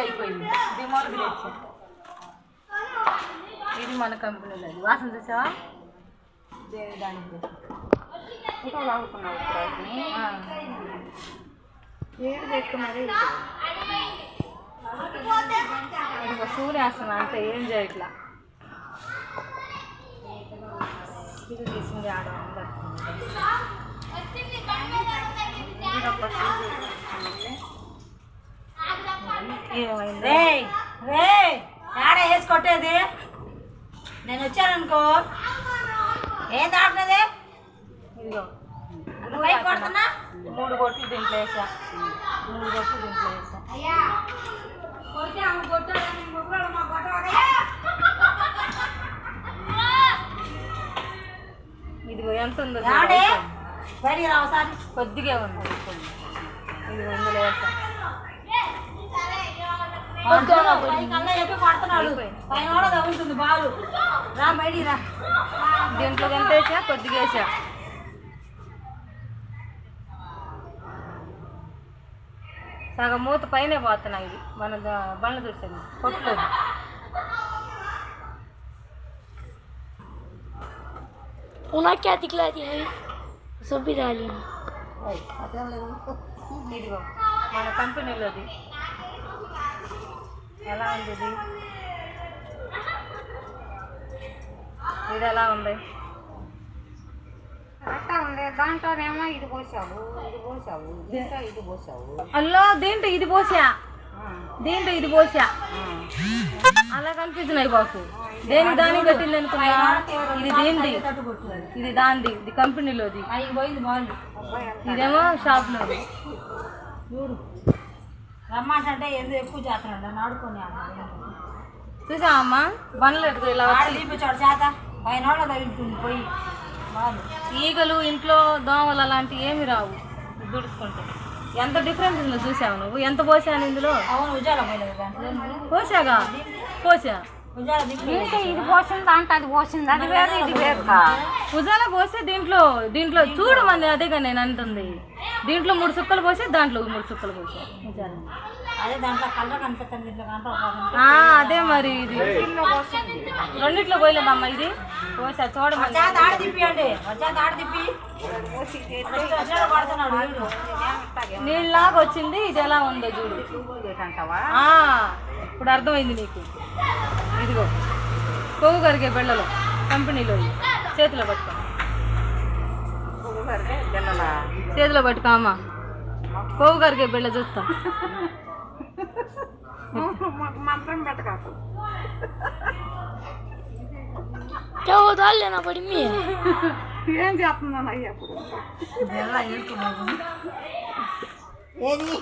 అయిపోయింది డిమార్ట్ తెచ్చా. ఇది మన కంపెనీలో వాసన చూసావా దానికి ఫోటో లాగుతున్నావు ఏడు పెట్టుకున్నది ఇది సూర్యాసనం అంటే ఏం చేయట్లా. ఇది తీసింది ఆడ ఏమైంది ఆడ వేసి కొట్టేది. నేను వచ్చాననుకో ఏం దాటినది ఇదిగో పైకి కొడుతున్నా 3 కొట్లు దీంట్లో వేసా. 3 కొట్లు దీంట్లో వేసా. ఇదిగో ఎంత ఉందో బయటికి రావు సార్ కొద్దిగా ఉంది. ఇదిగో ఇందులో వేసా. చెప్పి కొడుతున్నాడు పైన కూడా తగులుతుంది బాలు. రా బయటికి రా. దీంట్లో ఎంత వేసా కొద్దిగా వేసా. సగం మూత పైనే పోతున్నాయి. ఇది మన బండ్లు చూసేది కొట్టలేదు. उन्हें क्या दिखलाती है सब भी डाली ఇదిగో మన కంపెనీలోది ఎలా ఉంది ఇది ఎలా ఉంది అట్టా ఉంది. దాంట్లోనేమో ఇది పోసావు ఇది పోసావు దీంట్లో ఇది పోసావు. అల్లో దీంట్లో ఇది పోసా దీంట్లో ఇది పోసా అలా కనిపించినాయి బాకు. దేనికి దానికి కట్టింది అనుకున్నా. ఇది దేనిది ఇది దాంది. ఇది కంపెనీలోది. పోయింది బాగుంది. ఇదేమో షాప్లోది. రమ్మంటే ఎందుకు ఎక్కువ చేస్తున్నాడు అని ఆడుకొని చూసావా అమ్మ బండ్లు ఎట్టుకో ఇలా తీపించాడు చేత పైన వాళ్ళు తగులుతుంది పోయి బాగుంది. ఈగలు ఇంట్లో దోమలు అలాంటివి ఏమి రావు దుడుచుకుంటే. ఎంత డిఫరెన్స్ ఉందో చూసావు నువ్వు. ఎంత పోసాను ఇందులో. అవును ఉజాల పోయలేదు దాంట్లో పోసాగా పోసా. ఉజాల ఇది పోసింది అంటే అది పోసింది అది వేరు ఇది వేరు. ఉజాల పోస్తే దీంట్లో చూడు మంది అదేగా నేను అంటుంది. దీంట్లో 3 సుక్కలు పోసి దాంట్లో 3 సుక్కలు పోసా ఉజాల. అదే దాంట్లో కలర్ కనిపిస్తుంది దీంట్లో అదే మరి ఇది రెండిట్లో పోయలేదమ్మా. ఇది పోసా చూడమని ఆడ తిప్పియండి ఆడ తిప్పి పడుతున్నాడు. నీళ్ళలాగా వచ్చింది. ఇది ఎలా ఉందో చూడు. ఇప్పుడు అర్థమైంది నీకు. ఇదిగో కొవ్వు కరిగే బిళ్ళలు కంపెనీలో చేతిలో పట్టుకో. చేతిలో పట్టుకో అమ్మ. కొవ్వు కరిగే బిళ్ళ చూస్తా. మంత్రం పెట్టకాకు क्या वो डाल लेना पड़ी मैं ఏం చేస్తున్నాను అయ్యా ఇప్పుడు ఏది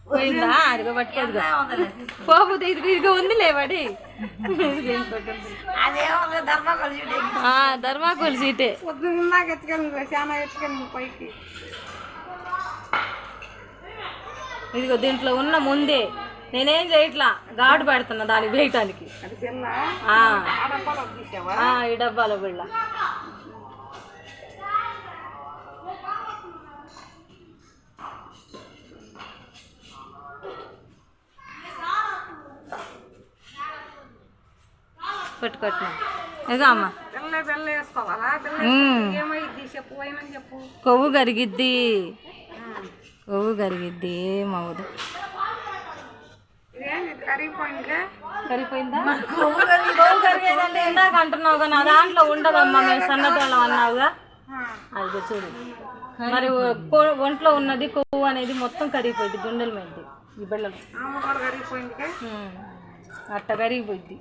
పోయిందా. అదిగో పట్టుకోదుగా పోతే ఇదిగో ఉంది లేవాడి. అదేమో ధర్మాకోల్ సీటే పొద్దున్నాక ఎత్తుకెళ్ళి చాలా ఎత్తుకెళ్ళి పైకి. ఇదిగో దీంట్లో ఉన్న ముందే నేనేం చేయట్లా ఘాటు పెడుతున్నా దానికి వేయటానికి. ఈ డబ్బాలో బిళ్ళ పెట్టుకొట్టినా. ఇదిగో అమ్మ కొవ్వు కరిగిద్ది. కొవ్వు కరిగిద్ది ఏమవుదు. కరిగిపోయిందా. కొవ్వు కరిగేదంటే ఇందాక అంటున్నావు కానీ దాంట్లో ఉండదమ్మా. మేము సన్నతోళ్ళం అన్నావుగా. అది చూడు మరి ఒంట్లో ఉన్నది కొవ్వు అనేది మొత్తం కరిగిపోయింది. గుండెల మీద ఈ బిళ్ళలు అట్ట కరిగిపోయింది.